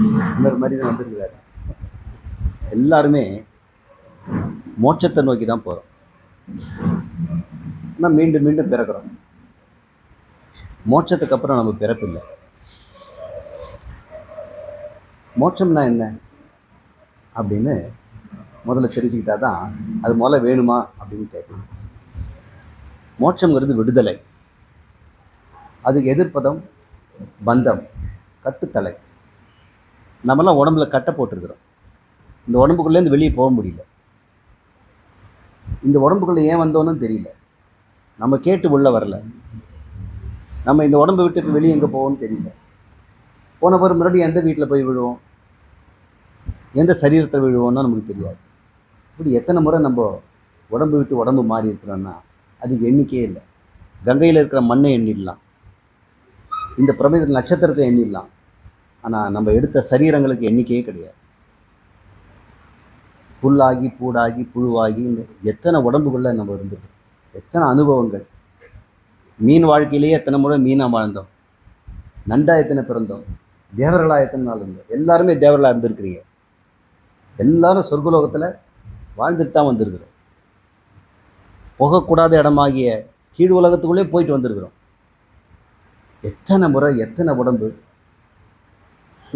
இன்னொரு மனிதன் வந்திருக்கிறாரு. எல்லாருமே மோட்சத்தை நோக்கி தான் போகிறோம். ஆனால் மீண்டும் மீண்டும் பிறக்கிறோம். மோட்சத்துக்கு அப்புறம் நம்ம பிறப்பில்லை. மோட்சம்னா என்ன அப்படின்னு முதல்ல தெரிஞ்சுக்கிட்டா தான் அது முதல்ல வேணுமா அப்படின்னு கேட்கணும். மோட்சங்கிறது விடுதலை. அதுக்கு எதிர்ப்பதம் பந்தம், கட்டுத்தலை. நம்மலாம் உடம்புல கட்டை போட்டிருக்கிறோம். இந்த உடம்புக்குள்ளேருந்து வெளியே போக முடியல. இந்த உடம்புக்குள்ளே ஏன் வந்தோன்னு தெரியல. நம்ம கேட்டு உள்ள வரல. நம்ம இந்த உடம்பை விட்டு வெளியே எங்கே போவோம்னு தெரியல. போன பிறகு முன்னாடி எந்த வீட்டில் போய் விழுவோம், எந்த சரீரத்தை விழுவோம்னா நமக்கு தெரியாது. இப்படி எத்தனை முறை நம்ம உடம்பு விட்டு உடம்பு மாறி இருக்கிறோன்னா அதுக்கு எண்ணிக்கையே இல்லை. கங்கையில் இருக்கிற மண்ணை எண்ணிடலாம், இந்த பிரபஞ்சத்தில் நட்சத்திரத்தை எண்ணிடலாம். ஆனால் நம்ம எடுத்த சரீரங்களுக்கு எண்ணிக்கையே கிடையாது. புல்லாகி பூடாகி புழுவாகி எத்தனை உடம்புக்குள்ளே நம்ம இருந்துட்டோம். எத்தனை அனுபவங்கள். மீன் வாழ்க்கையிலேயே எத்தனை முறை மீனாக வாழ்ந்தோம், நண்டா எத்தனை பிறந்தோம், தேவர்களாக எத்தனை நாள் இருந்தோம். எல்லாருமே தேவர்களாக இருந்திருக்கிறீங்க. எல்லாரும் சொர்க்கலோகத்தில் வாழ்ந்துட்டு தான் வந்திருக்கிறோம். போகக்கூடாத இடமாகிய கீழ் உலகத்துக்குள்ளே போயிட்டு வந்திருக்கிறோம். எத்தனை முறை, எத்தனை உடம்பு.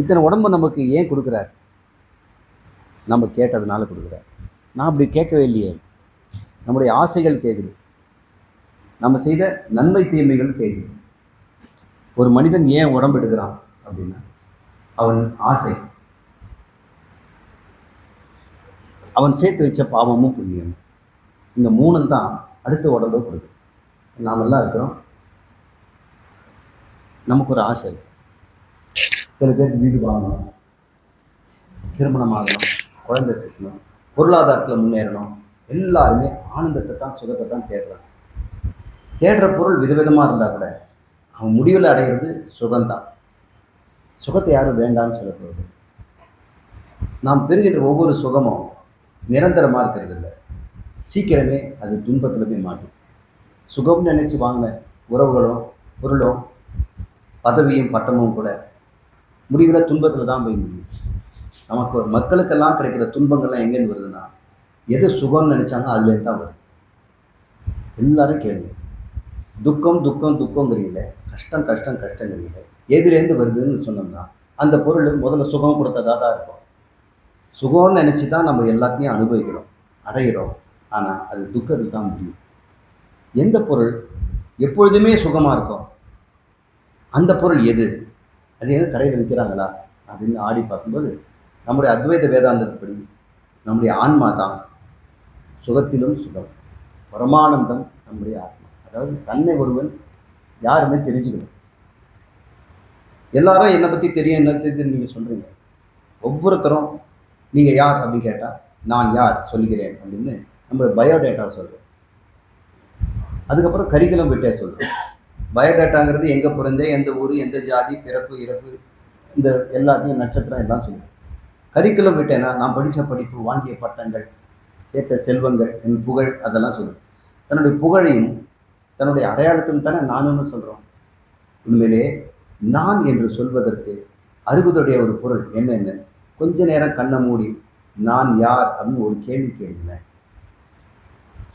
இத்தனை உடம்பு நமக்கு ஏன் கொடுக்குறார்? நம்ம கேட்டதுனால கொடுக்குறார். நான் அப்படி கேட்கவே இல்லையே. நம்முடைய ஆசைகள் கேட்குது, நம்ம செய்த நன்மை தீமைகள் கேட்குது. ஒரு மனிதன் ஏன் உடம்பு எடுக்கிறான் அப்படின்னா அவன் ஆசை, அவன் சேர்த்து வச்ச பாவமும் புண்ணியமும். இந்த மூணும் தான் அடுத்த உடம்பை கொடுக்குது. நாமெல்லாம் இருக்கிறோம், நமக்கு ஒரு ஆசை. சில பேருக்கு வீடு வாங்கணும், திருமணம் ஆகணும், குழந்தை சேர்க்கணும், பொருளாதாரத்தில் முன்னேறணும். எல்லாருமே ஆனந்தத்தை தான், சுகத்தை தான் தேடுறாங்க. தேடுற பொருள் விதவிதமாக இருந்தால் கூட அவன் முடிவில் அடைகிறது சுகம்தான். சுகத்தை யாரும் வேண்டாம்னு சொல்லப்படுது. நாம் பெறுகின்ற ஒவ்வொரு சுகமும் நிரந்தரமாக இருக்கிறது இல்லை. சீக்கிரமே அது துன்பத்தில் போய் மாட்டும். சுகம்னு நினைச்சு வாங்கின உறவுகளும் பொருளும் பதவியும் பட்டமும் கூட முடிவில் துன்பத்தில் தான் போய் முடியும். நமக்கு மக்களுக்கெல்லாம் கிடைக்கிற துன்பங்கள்லாம் எங்கேன்னு வருதுன்னா எது சுகம்னு நினைச்சாங்க அதுலேருந்து தான் வருது. எல்லாரும் கேள்வி, துக்கம் துக்கம் துக்கங்கிறீங்களே, கஷ்டம் கஷ்டம் கஷ்டங்கிறீங்களே, எதுலேருந்து வருதுன்னு சொன்னோம்னா அந்த பொருள் முதல்ல சுகம் கொடுத்ததாக தான் இருக்கும். சுகம்னு நினச்சி தான் நம்ம எல்லாத்தையும் அனுபவிக்கிறோம், அடைகிறோம். ஆனால் அது துக்கத்துக்கு தான் முடியும். எந்த பொருள் எப்பொழுதுமே சுகமாக இருக்கும் அந்த பொருள் எது? அது எங்கே கடையில் விற்கிறாங்களா அப்படின்னு ஆடி பார்க்கும்போது நம்முடைய அத்வைத வேதாந்தத்துப்படி நம்முடைய ஆன்மா தான் சுகத்திலும் சுகம், பரமானந்தம் நம்முடைய ஆத்மா. அதாவது தன்னை ஒருவன் யாருமே தெரிஞ்சுக்கணும். எல்லாரும் என்னை பற்றி தெரியும், என்ன தெரியுதுன்னு நீங்கள் சொல்கிறீங்க. ஒவ்வொருத்தரும் நீங்கள் யார் அப்படின்னு கேட்டால் நான் யார் சொல்லுகிறேன் அப்படின்னு நம்ம பயோடேட்டா சொல்கிறோம். அதுக்கப்புறம் கரிக்குலம் விட்டே சொல்கிறோம். பயோடேட்டாங்கிறது எங்கே பிறந்தேன், எந்த ஊர், எந்த ஜாதி, பிறப்பு இறப்பு, இந்த எல்லாத்தையும் நட்சத்திரம் எல்லாம் சொல்லுவோம். கரிக்குலம் விட்டேன்னா நான் படித்த படிப்பு, வாங்கிய பட்டங்கள், சேர்த்த செல்வங்கள், என் புகழ், அதெல்லாம் சொல்லுவோம். தன்னுடைய புகழையும் தன்னுடைய அடையாளத்தையும் தானே நானுன்னு சொல்கிறோம். உண்மையிலே நான் என்று சொல்வதற்கு அறுபதுடைய ஒரு பொருள் என்னென்ன? கொஞ்ச நேரம் கண்ணை மூடி நான் யார் அப்படின்னு ஒரு கேள்வி கேளுங்க.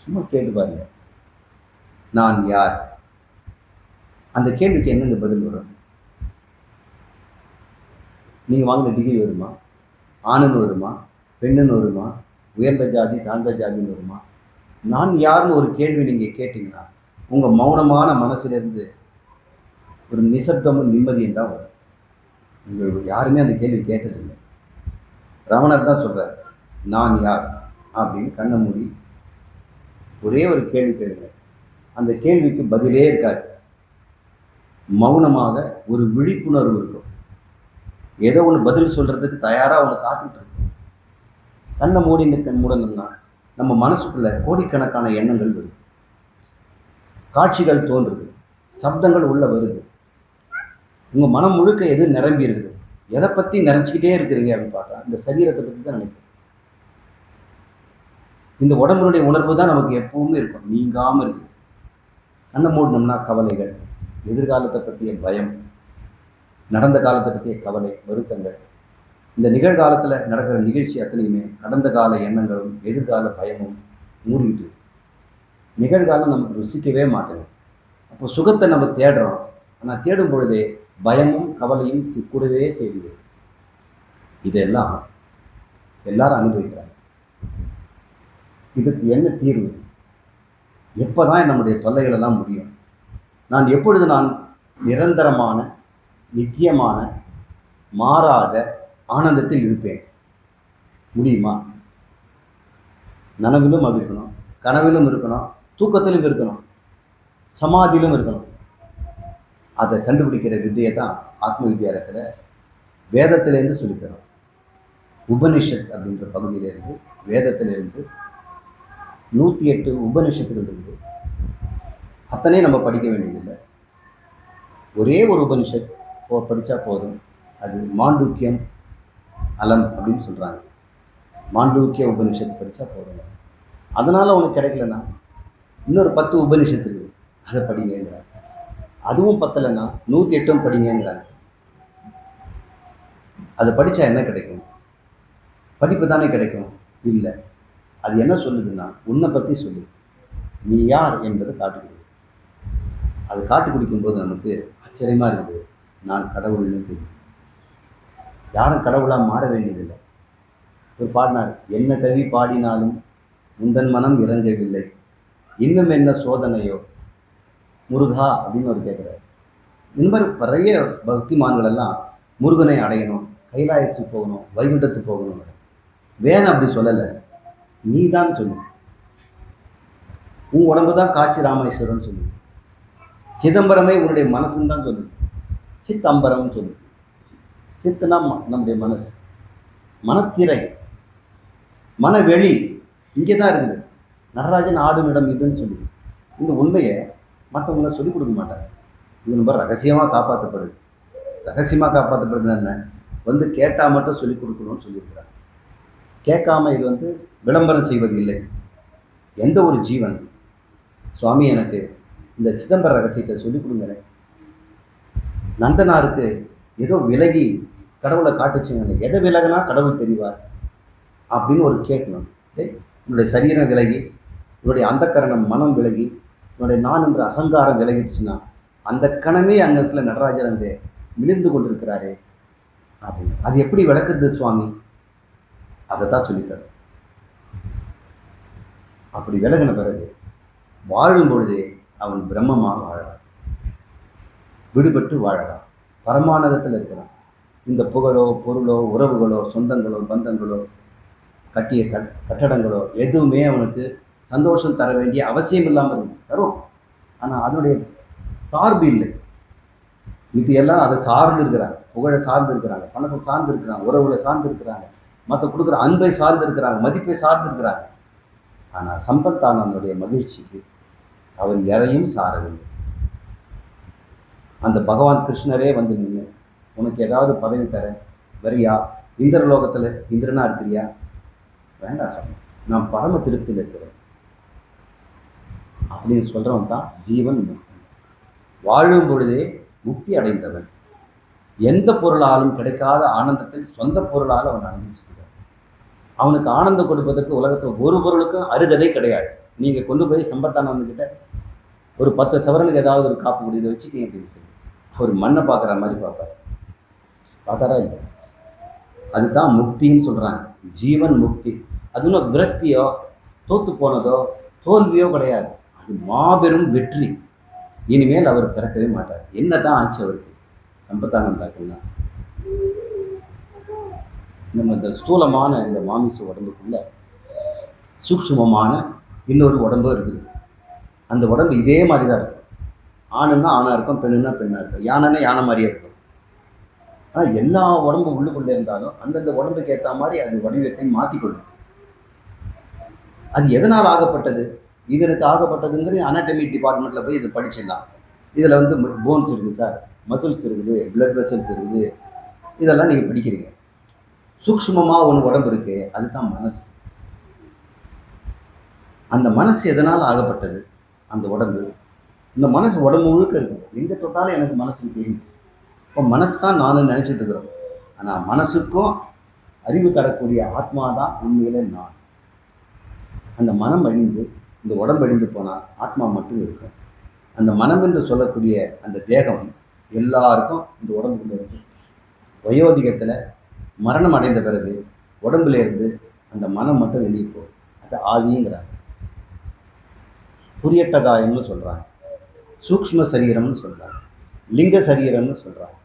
சும்மா கேட்டு பாருங்க, நான் யார். அந்த கேள்விக்கு என்னங்க பதில் வரும்? நீங்கள் வாங்கின டிகிரி வருமா, ஆணுன்னு வருமா, பெண்ணுன்னு வருமா, உயர்ந்த ஜாதி தாழ்ந்த ஜாதின்னு வருமா? நான் யாருன்னு ஒரு கேள்வி நீங்கள் கேட்டிங்கன்னா உங்கள் மௌனமான மனசிலிருந்து ஒரு நிசப்தமும் நிம்மதியும் தான் வரும். நீங்கள் யாருமே அந்த கேள்வி கேட்டதில்லை. ரமணர் தான் சொல்கிறார், நான் யார் அப்படின்னு கண்ணை மூடி ஒரே ஒரு கேள்வி கேளுங்க. அந்த கேள்விக்கு பதிலே இருக்காது. மௌனமாக ஒரு விழிப்புணர்வு இருக்கும். ஏதோ ஒன்று பதில் சொல்கிறதுக்கு தயாராக ஒன்று காத்துட்டு இருக்கும். கண்ணை மூடி மூடணும்னா நம்ம மனசுக்குள்ள கோடிக்கணக்கான எண்ணங்கள் வருது, காட்சிகள் தோன்றுது, சப்தங்கள் உள்ள வருது. உங்கள் மனம் முழுக்க எது நிரம்பி இருக்குது, எதை பற்றி நினச்சிக்கிட்டே இருக்கிறீங்க அப்படின்னு பார்த்தா இந்த சரீரத்தை பற்றி தான் நினைக்கிறேன். இந்த உடம்புடைய உணர்வு தான் நமக்கு எப்பவுமே இருக்கும், நீங்காமல் இருக்குது. கண்ணை மூடினோம்னா கவலைகள், எதிர்காலத்தை பற்றிய பயம், நடந்த காலத்தை பற்றிய கவலை, வருத்தங்கள், இந்த நிகழ்காலத்தில் நடக்கிற நிகழ்ச்சி அத்தனையுமே கடந்த கால எண்ணங்களும் எதிர்கால பயமும் மூடிக்கிட்டு நிகழ்காலம் நமக்கு ருசிக்கவே மாட்டேங்குது. அப்போ சுகத்தை நம்ம தேடுறோம். ஆனால் தேடும் பொழுதே பயமும் கவலையும் கூடவே தேடுது. இதெல்லாம் எல்லாரும் அனுபவிக்கிறாங்க. இதுக்கு என்ன தீர்வு? எப்போதான் நம்முடைய தொல்லைகள் எல்லாம் முடியும்? எப்பொழுது நான் நிரந்தரமான நித்தியமான மாறாத ஆனந்தத்தில் இருப்பேன்? முடியுமா? நனவிலும் அப்படி இருக்கணும், கனவிலும் இருக்கணும், தூக்கத்திலும் இருக்கணும், சமாதியிலும் இருக்கணும். அதை கண்டுபிடிக்கிற வித்தையை தான் ஆத்ம வித்யா இருக்கிற வேதத்திலேருந்து சொல்லித்தரோம். உபனிஷத் அப்படின்ற பகுதியிலேருந்து, வேதத்திலிருந்து 108 உபனிஷத்துகள் இருக்குது. அத்தனை நம்ம படிக்க வேண்டியதில்லை. ஒரே ஒரு உபனிஷத் படித்தா போதும். அது மாண்டூக்கியம் அலம் அப்படின்னு சொல்கிறாங்க. மாண்டூக்கிய உபனிஷத்து படித்தா போதும். அதனால் உனக்கு கிடைக்கலன்னா இன்னொரு 10 உபனிஷத்து இருக்குது, அதை படிங்கிறாங்க. அதுவும் பத்தலைன்னா 108 படிங்கிறாங்க. அதை படித்தா என்ன கிடைக்கும்? படிப்பு தானே கிடைக்கும்? இல்லை. அது என்ன சொல்லுதுன்னா, உன்னை பற்றி சொல்லு, நீ யார் என்பதை காட்டு கொடுக்கும். அது காட்டு குடிக்கும்போது நமக்கு ஆச்சரியமாக இருக்குது. நான் கடவுள்னு தெரியும். யாரும் கடவுளாக மாற வேண்டியதில்லை. ஒரு பாடினார், என்ன கவி பாடினாலும் முந்தன் மனம் இறங்கவில்லை, இன்னும் என்ன சோதனையோ முருகா அப்படின்னு ஒரு கேட்குறாரு. இந்த மாதிரி நிறைய பக்திமான்கள் எல்லாம் முருகனை அடையணும், கைலாயத்துக்கு போகணும், வைகுண்டத்துக்கு போகணும். வேதம் அப்படி சொல்லலை, நீ தான் சொல்லு. உன் உடம்பு தான் காசி ராமேஸ்வரன் சொல்லு. சிதம்பரமே உன்னுடைய மனசுன்னு தான் சொல்லு. சித்தம்பரம் சொல்லு. சித்துனா நம்முடைய மனசு, மனத்திரை, மனவெளி இங்கே தான் இருக்குது. நடராஜன் ஆடும் இடம் இதுன்னு சொல்லி இந்த உண்மையை மற்றவங்க சொல்லிக் கொடுக்க மாட்டாங்க. இது ரொம்ப ரகசியமாக காப்பாற்றப்படுது. ரகசியமாக காப்பாற்றப்படுதுன்னு என்ன? கேட்டால் மட்டும் சொல்லிக் கொடுக்கணும்னு சொல்லியிருக்கிறாங்க. கேட்காம இது விளம்பரம் செய்வது இல்லை. எந்த ஒரு ஜீவன் சுவாமி எனக்கு இந்த சிதம்பர ரகசியத்தை சொல்லிக் கொடுங்களே, நந்தனாருக்கு ஏதோ விலகி கடவுளை காட்டுச்சுங்க, எதை விலகுனா கடவுள் தெரிவார் அப்படின்னு ஒரு கேட்கணும். என்னுடைய சரீரம் விலகி, என்னுடைய அந்தக்கரணம் மனம் விலகி, என்னுடைய நான் என்ற அகங்காரம் விலகிடுச்சுன்னா அந்த கணமே அங்கே இடத்துல நடராஜர் அங்கே விழுந்து கொண்டிருக்கிறாரே அப்படின்னு. அது எப்படி விளக்குறது சுவாமி? அதை தான் சொல்லித்தரும். அப்படி விலகின பிறகு வாழும் பொழுதே அவன் பிரம்மமாக வாழறான், விடுபட்டு வாழறான், பரமானதத்தில் இருக்கிறான். இந்த புகழோ பொருளோ உறவுகளோ சொந்தங்களோ பந்தங்களோ கட்டிய கட்டடங்களோ எதுவுமே அவனுக்கு சந்தோஷம் தர வேண்டிய அவசியம் இல்லாமல் இருக்கும். தரும், ஆனால் அதனுடைய சார்பு இல்லை. இது எல்லாம் அதை சார்ந்து இருக்கிறாங்க. புகழை சார்ந்து இருக்கிறாங்க, பணத்தை சார்ந்து இருக்கிறாங்க, உறவுகளை சார்ந்து இருக்கிறாங்க, மற்ற கொடுக்குற அன்பை சார்ந்து இருக்கிறாங்க, மதிப்பை சார்ந்து இருக்கிறாங்க. ஆனால் சம்பத்தானவனுடைய மகிழ்ச்சிக்கு அவன் யாரையும் சாரவில்லை. அந்த பகவான் கிருஷ்ணரே நின்று உனக்கு ஏதாவது பதவி தர வரியா, இந்திரலோகத்தில் இந்திரனா இருக்கிறியா? வேண்டாம் சாமி, நான் பரம திருப்தியில் இருக்கிறேன் அப்படின்னு சொல்கிறவன் தான் ஜீவன் முக்தி. வாழும் பொழுதே முக்தி அடைந்தவன். எந்த பொருளாலும் கிடைக்காத ஆனந்தத்தில் சொந்த பொருளால் அவன் அனுபவிச்சுக்கிறான். அவனுக்கு ஆனந்தம் கொடுப்பதற்கு உலகத்தில் ஒரு பொருளுக்கும் அருகதை கிடையாது. நீங்கள் கொண்டு போய் சம்பத்தானவன்கிட்ட ஒரு 10 சவரனுக்கு ஏதாவது ஒரு காப்பு கொடு, இதை வச்சுக்கிங்க அப்படின்னு சொல்லி ஒரு மண்ணை பார்க்குற மாதிரி பார்ப்பார். பார்த்தாரா இல்லை? அதுதான் முக்தின்னு சொல்கிறாங்க. ஜீவன் முக்தி. அது ஒன்றும் விரக்தியோ தோற்று போனதோ தோல்வியோ கிடையாது. அது மாபெரும் வெற்றி. இனிமேல் அவர் பிறக்கவே மாட்டார். என்ன தான் ஆச்சு அவருக்கு? சம்பத்தானந்தாக்குன்னா நம்ம இந்த ஸ்தூலமான இந்த மாமிச உடம்புக்குள்ள சூக்ஷ்மமான இன்னொரு உடம்பு இருக்குது. அந்த உடம்பு இதே மாதிரி தான் இருக்கும். ஆணுன்னா ஆணாக இருக்கும், பெண்ணுன்னா பெண்ணாக இருக்கும், யானைன்னா யானை மாதிரியே இருக்கும். ஆனால் எல்லா உடம்பு உள்ளுக்குள்ளே இருந்தாலும் அந்தந்த உடம்புக்கு ஏற்ற மாதிரி அது வடிவத்தை மாற்றிக்கொள்ளும். அது எதனால் ஆகப்பட்டது? இதற்கு ஆகப்பட்டதுங்கிறது அனாட்டமி டிபார்ட்மெண்ட்டில் போய் இது படிச்சிடலாம். இதில் போன்ஸ் இருக்குது சார், மசில்ஸ் இருக்குது, பிளட் வெசல்ஸ் இருக்குது, இதெல்லாம் நீங்கள் படிக்கிறீங்க. சூக்ஷ்மமாக ஒன்று உடம்பு இருக்கு, அதுதான் மனசு. அந்த மனசு எதனால் ஆகப்பட்டது? அந்த உடம்பு. இந்த மனசு உடம்பு முழுக்க இருக்கும். எங்கே தொட்டாலும் எனக்கு மனசுக்கு தெரியும். இப்போ மனசு தான் நானும் நினச்சிட்டு இருக்கிறோம். ஆனால் மனசுக்கும் அறிவு தரக்கூடிய ஆத்மா தான் உண்மையிலே நான். அந்த மனம் அழிந்து இந்த உடம்பு அழிந்து போனால் ஆத்மா மட்டும் இருக்கும். அந்த மனம் என்று சொல்லக்கூடிய அந்த தேகம் எல்லாருக்கும் இந்த உடம்புக்குள்ள இருக்கு. வயோதிகத்தில் மரணம் அடைந்த பிறகு உடம்புல இருந்து அந்த மனம் மட்டும் வெளியே போகும். அது ஆவிங்கிறாங்க. புரியட்ட காயம்னு சொல்கிறாங்க, சூக்ஷ்ம சரீரம்னு சொல்கிறாங்க, லிங்க சரீரம்னு சொல்கிறாங்க.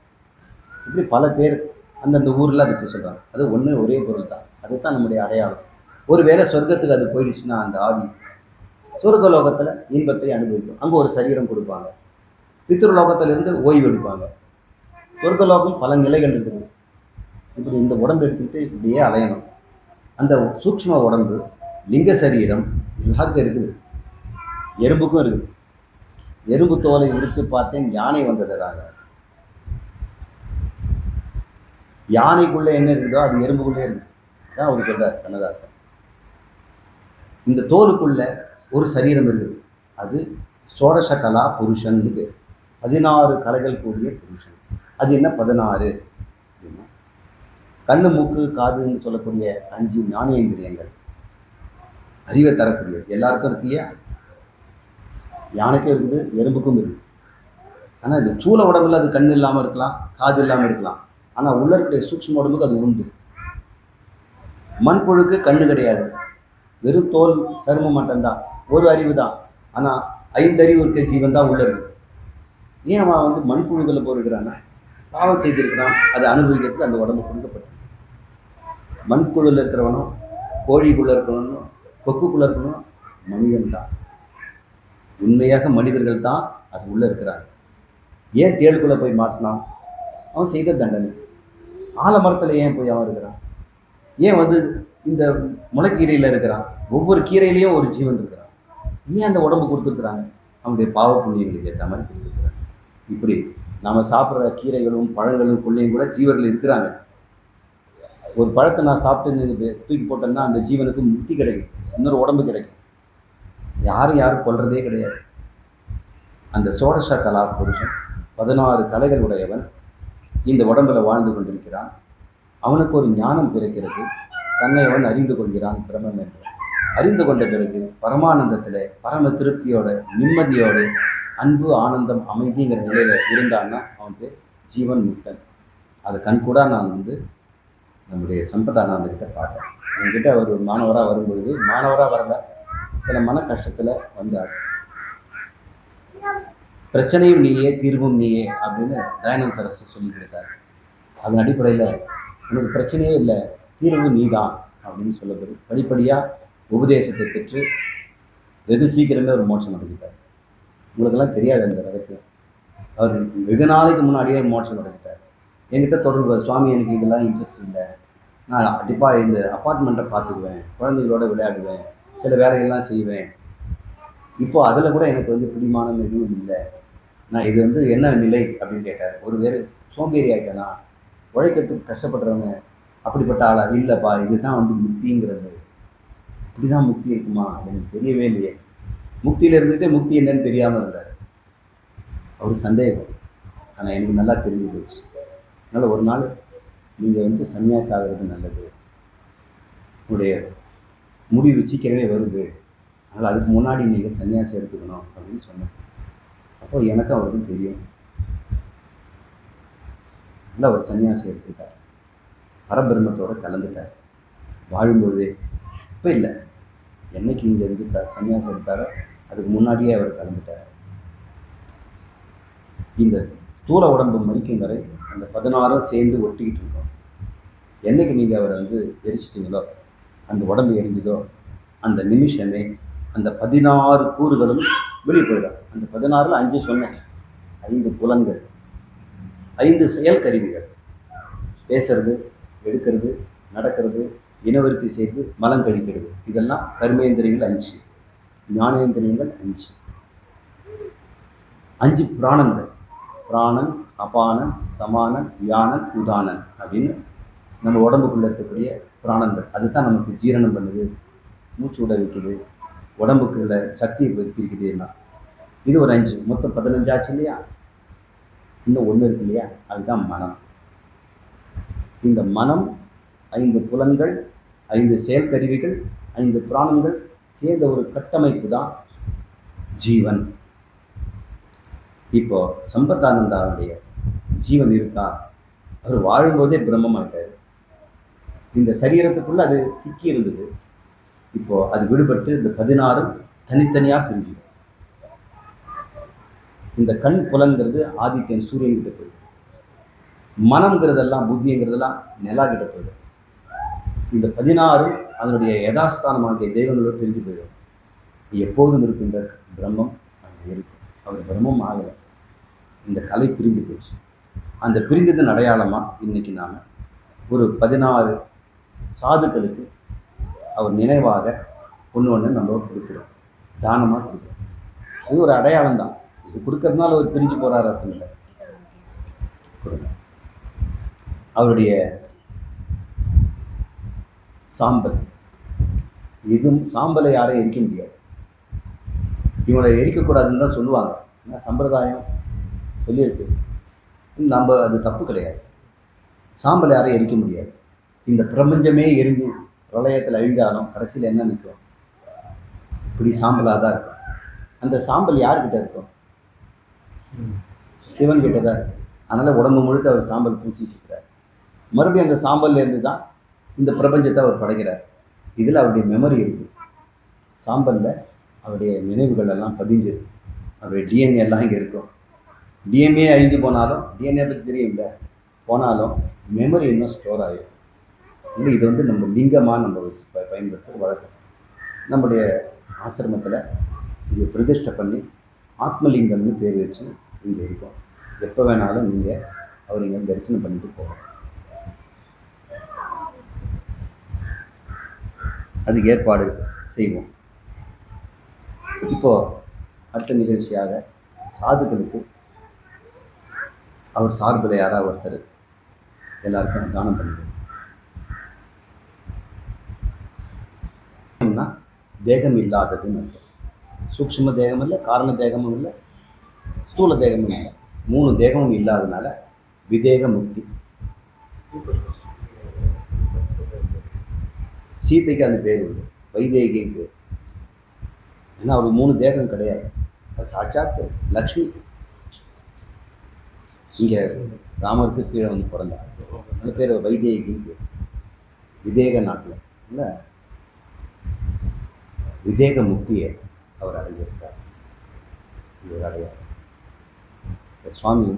இப்படி பல பேர் அந்தந்த ஊரில் அதுக்கு சொல்கிறாங்க. அது ஒரே பொருள் தான். அதுதான் நம்முடைய அடையாளம். ஒருவேளை சொர்க்கத்துக்கு அது போயிடுச்சுன்னா அந்த ஆவி சொர்க்கலோகத்தில் இன்பத்தை அனுபவிக்கும். அங்கே ஒரு சரீரம் கொடுப்பாங்க. பித்ருலோகத்திலிருந்து ஓய்வு எடுப்பாங்க. சொர்க்கலோகம் பல நிலைகள் இருக்குது. இப்படி இந்த உடம்பு எடுத்துக்கிட்டு இப்படியே அலையணும். அந்த சூக்ஷ்ம உடம்பு லிங்க சரீரம் எல்லாருக்கும் இருக்குது. எறும்புக்கும் இருக்குது. எறும்பு தோலை உரித்து பார்த்தேன், யானை வந்ததுறாங்க. யானைக்குள்ளே என்ன இருக்குதோ அது எறும்புக்குள்ளே இருக்கு தான் அவர் சொல்றார் கண்ணதாசன். இந்த தோலுக்குள்ள ஒரு சரீரம் இருக்குது. அது சோடச கலா புருஷன் பேர். 16 கலைகள் கூடிய புருஷன். அது என்ன 16 அப்படின்னா, கண்ணு மூக்கு காதுன்னு சொல்லக்கூடிய 5 ஞானேந்திரியங்கள் அறிவை தரக்கூடியது. எல்லாருக்கும் இருக்கு இல்லையா? யானைக்கும் இருக்குது, எறும்புக்கும் இருக்குது. ஆனால் இது சூழ உடம்புல அது கண் இல்லாமல் இருக்கலாம், காது இல்லாமல் இருக்கலாம். ஆனால் உள்ள இருக்கிற சூக்ஷ்ம உடம்புக்கு அது உண்டு. மண்புழுக்கு கண்ணு கிடையாது, வெறும் தோல் சருமம் மட்டும்தான், ஒரு அறிவு தான். ஆனால் 5 அறிவு இருக்க ஜீவன் தான் உள்ள இருக்குது. ஏன் அவன் மண்புழுக்களை போயிருக்கிறான்னா பாவம் செய்திருக்கிறான், அதை அனுபவிக்கிறதுக்கு அந்த உடம்பு கொடுக்கப்பட்டது. மண்புழுவில் இருக்கிறவனும் கோழிக்குள்ளே இருக்கிறவனும் கொக்குக்குள்ளே இருக்கிறவனும் மனிதன் தான். உண்மையாக மனிதர்கள் தான் அது உள்ளே இருக்கிறாங்க. ஏன் தேளுக்குள்ளே போய் மாட்டினான்? அவன் செய்த தண்டனை. ஆலமரத்தில் ஏன் போய் அவன் இருக்கிறான்? ஏன் இந்த முளைக்கீரையில் இருக்கிறான்? ஒவ்வொரு கீரையிலையும் ஒரு ஜீவன் இருக்கிறான். ஏன் அந்த உடம்பு கொடுத்துருக்குறாங்க? அவனுடைய பாவ புண்ணியங்களுக்கு ஏற்ற மாதிரி கொடுத்துருக்குறாங்க. இப்படி நாம் சாப்பிட்ற கீரைகளும் பழங்களும் கொள்ளையும் கூட ஜீவர்கள் இருக்கிறாங்க. ஒரு பழத்தை நான் சாப்பிட்டு தூக்கி போட்டேன்னா அந்த ஜீவனுக்கு முக்தி கிடைக்கும், இன்னொரு உடம்பு கிடைக்கும். யாரும் கொல்றதே கிடையாது. அந்த சோடச கலா புருஷன் 16 கலைகள் உடையவன் இந்த உடம்புல வாழ்ந்து கொண்டிருக்கிறான். அவனுக்கு ஒரு ஞானம் பிறக்கிறது. தன்னை அவன் அறிந்து கொள்கிறான் பிரம்மம் என்று. அறிந்து கொண்ட பிறகு பரமானந்தத்தில் பரம திருப்தியோட நிம்மதியோடு அன்பு ஆனந்தம் அமைதிங்கிற நிலையில் இருந்தான்னா அவன் பேர் ஜீவன் முக்தன். அதை கண்கூட நான் நம்முடைய சம்பதானந்தகிட்ட பார்த்தேன். என்கிட்ட அவர் ஒரு மாணவராக வரும்பொழுது, மாணவராக வரல, சில மன கஷ்டத்தில் வந்தார். பிரச்சனையும் நீயே தீர்வும் நீயே அப்படின்னு தயானந்த சரஸ்வதி சொல்லி கொடுத்தார். அதன் அடிப்படையில் உனக்கு பிரச்சனையே இல்லை, தீர்வு நீ தான் அப்படின்னு சொல்லப்படுது. படிப்படியாக உபதேசத்தை பெற்று வெகு சீக்கிரமே ஒரு மோட்சம் அடைஞ்சிட்டார். உங்களுக்கெல்லாம் தெரியாது அந்த ரகசியம். அவர் வெகு நாளைக்கு முன்னாடியே மோட்சம் அடைஞ்சிட்டார். என்கிட்ட தொடர்பு, சுவாமி எனக்கு இதெல்லாம் இன்ட்ரெஸ்ட் இல்லை, நான் கண்டிப்பாக இந்த அப்பார்ட்மெண்ட்டை பார்த்துக்குவேன், குழந்தைகளோட விளையாடுவேன், சில வேலைகள்லாம் செய்வேன், இப்போ அதில் கூட எனக்கு பிடிமானம் எதுவும் இல்லை, நான் இது என்ன நிலை அப்படின்னு கேட்டார். ஒரு பேர் சோம்பேறி ஆகிட்டேனா, உழைக்கிறதுக்கு கஷ்டப்படுறவங்க அப்படிப்பட்ட ஆளா? இல்லைப்பா, இதுதான் முக்திங்கிறது. இப்படி தான் முக்தி இருக்குமா? எனக்கு தெரியவே இல்லையே. முக்தியில் இருந்துட்டு முக்தி என்னன்னு தெரியாமல் இருந்தார். அவர் சந்தேகம். ஆனால் எனக்கு நல்லா தெரிஞ்சு போச்சு. அதனால் ஒரு நாள் நீங்கள் சன்னியாசி ஆகிறது நல்லது, உங்களுடைய முடிவு சீக்கிரமே வருது, அதனால் அதுக்கு முன்னாடி நீங்கள் சன்னியாசி எடுத்துக்கணும் அப்படின்னு சொன்னேன். அப்போ எனக்கு அவருக்கும் தெரியும். நல்லா ஒரு சன்னியாசி எடுத்துக்கிட்டார், பரபிரம்மத்தோடு கலந்துட்டார் வாழும்பொழுதே. இப்போ இல்லை, என்னைக்கு இங்கே இருந்துட்டார் சன்னியாசி எடுத்தாரோ அதுக்கு முன்னாடியே அவர் கலந்துட்டார். இந்த தூர உடம்பு மறிக்கும் வரை அந்த 16 சேர்ந்து ஒட்டிக்கிட்டு இருக்கோம். என்னைக்கு நீங்கள் அவரை எரிச்சிட்டிங்களோ, அந்த உடம்பு எரிஞ்சுதோ, அந்த நிமிஷமே அந்த 16 கூறுகளும் வெளியே போயிடும். அந்த 16ல் 5 சொன்னேன். 5 புலன்கள், 5 செயல் கருவிகள். பேசுறது, எடுக்கிறது, நடக்கிறது, இனவருத்தி செய்து மலம் கழிக்கிறது. இதெல்லாம் கர்மேந்திரியங்கள் 5, ஞானேந்திரியங்கள் 5, 5 பிராணங்கள். பிராணன், அபானன், சமானன், வியானன், உதானன் அப்படின்னு நம்ம உடம்புக்குள்ளே இருக்கக்கூடிய பிராணங்கள். அதுதான் நமக்கு ஜீரணம் பண்ணுது, மூச்சு விட வைக்குது, உடம்புக்குள்ள சக்தியை பிரிக்குதுன்னா. இது ஒரு 5, மொத்தம் 15 ஆச்சு இல்லையா? இன்னும் 1 இருக்கு இல்லையா? அதுதான் மனம். இந்த மனம் 5 புலன்கள், 5 செயல்கருவிகள், 5 பிராணங்கள் சேர்ந்த ஒரு கட்டமைப்பு தான் ஜீவன். இப்போ சம்பத்தானந்தாவுடைய ஜீவன் இருக்கா? அவர் வாழும்போதே பிரம்மமாயிட்டார். இந்த சரீரத்துக்குள்ள அது சிக்கி இருந்தது. இப்போ அது விடுபட்டு இந்த 16 தனித்தனியா பிரிஞ்சு. இந்த கண் புலன்கிறது ஆதித்யன் சூரியன் கிட்ட போயிடும். மனம்ங்கிறதெல்லாம் புத்திங்கிறதெல்லாம் நிலா கிட்ட போயிடும். இந்த 16 அதனுடைய யதாஸ்தானமாகிய தெய்வங்களோடு பிரிஞ்சு போயிடும். எப்போதும் இருக்கின்ற பிரம்மம் அங்கே இருக்கும். அவர் பிரம்மம் ஆகலை. இந்த கலை பிரிஞ்சு போயிடுச்சு. அந்த பிரிந்ததன் அடையாளமாக இன்னைக்கு நாம் ஒரு 16 சாதுக்களுக்கு அவர் நினைவாக ஒன்று நம்ம கொடுக்குறோம், தானமாக கொடுக்குறோம். இது ஒரு அடையாளம் தான். இது கொடுக்கறதுனால அவர் பிரிஞ்சு போகிறார் அர்த்தம் இல்லை. கொடுங்க. அவருடைய சாம்பல், இதுவும் சாம்பலை யாரையும் எரிக்க முடியாது. இவங்களை எரிக்கக்கூடாதுன்னு தான் சொல்லுவாங்க. ஏன்னா சம்பிரதாயம் சொல்லியிருக்கு. நம்ம அது தப்பு கிடையாது. சாம்பல் யாரையும் எரிக்க முடியாது. இந்த பிரபஞ்சமே எரிஞ்சு பிரளயத்தில் அழிஞ்சாலும் கடைசியில் என்ன நிற்கும்? இப்படி சாம்பலாக தான் இருக்கும். அந்த சாம்பல் யார்கிட்ட இருக்கும்? சிவன் கிட்ட தான் இருக்கும். அதனால் உடம்பு முழுக்க அவர் சாம்பல் பூசிட்டு இருக்கிறார். மறுபடியும் அந்த சாம்பல்லேருந்து தான் இந்த பிரபஞ்சத்தை அவர் படைக்கிறார். இதில் அவருடைய மெமரி இருக்குது. சாம்பலில் அவருடைய நினைவுகள் எல்லாம் பதிஞ்சிருக்கு. அவருடைய டிஎன்ஏ எல்லாம் இங்கே இருக்கும். டிஎன்ஏ அழிஞ்சு போனாலும், டிஎன்ஏ பற்றி தெரியும்ல, போனாலும் மெமரி இன்னும் ஸ்டோர் ஆகிடும். இல்லை, இது வந்து நம்ம லிங்கமாக நம்ம பயன்படுத்துகிற வழக்கம். நம்முடைய ஆசிரமத்தில் இது பிரதிஷ்டை பண்ணி ஆத்மலிங்கம்னு பேர் வச்சு இங்கே இருக்கோம். எப்போ வேணாலும் நீங்கள் அவர் இங்கே தரிசனம் பண்ணிட்டு போகலாம். அதுக்கு ஏற்பாடு செய்வோம். இப்போது அடுத்த நிகழ்ச்சியாக சாதுக்களுக்கு அவர் சார்பில் யாராவது ஒருத்தர் எல்லாருக்கும் தானம் பண்ணுவோம். தேகம் இல்லாததுன்னு அர்த்தம். சூக்ஷ்ம தேகம் இல்லை, காரண தேகமும் இல்லை, ஸ்தூல தேகமும் இல்லை. 3 தேகமும் இல்லாதனால விதேக முக்தி. சீதைக்கு அந்த பேர் உண்டு, வைதேகிக்கு. ஏன்னா அவர் 3 தேகம் கிடையாது. அது சாட்சாத் லக்ஷ்மி. இங்கே ராமருக்கு கீழே வந்து பிறந்தார். அந்த பேர் வைதேகிக்கு. விதேக நாட்டில் இல்லை, விதேக முக்தியை அவர் அடைஞ்சிருக்கார். இது ஒரு அடையாளம். சுவாமி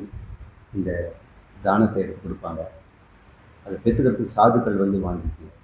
இந்த தானத்தை எடுத்து கொடுப்பாங்க. அதை பெற்றுக்கிறதுக்கு சாதுக்கள் வந்து வாங்கிக்குவோம்.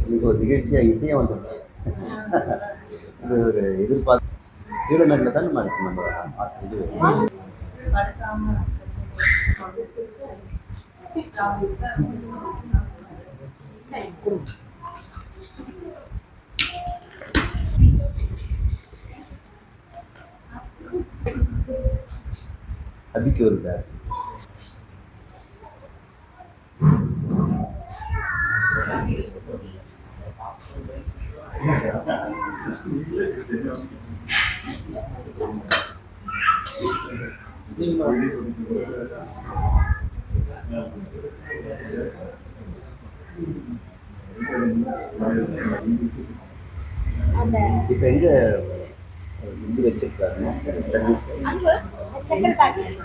இன்னைக்கு ஒரு நிகழ்ச்சியாக இசையாக வந்துடுச்சு. இது ஒரு எதிர்பார்த்து தீவிரநேரில் தான் நம்ம இருக்கு. நம்ம ஆசிரியர் அபிக்கு ஒரு பேர். இப்போ எங்கே இது வச்சிருக்காருங்க சர்வீஸ். அன்பு, சக்கரை பாக்கெட்.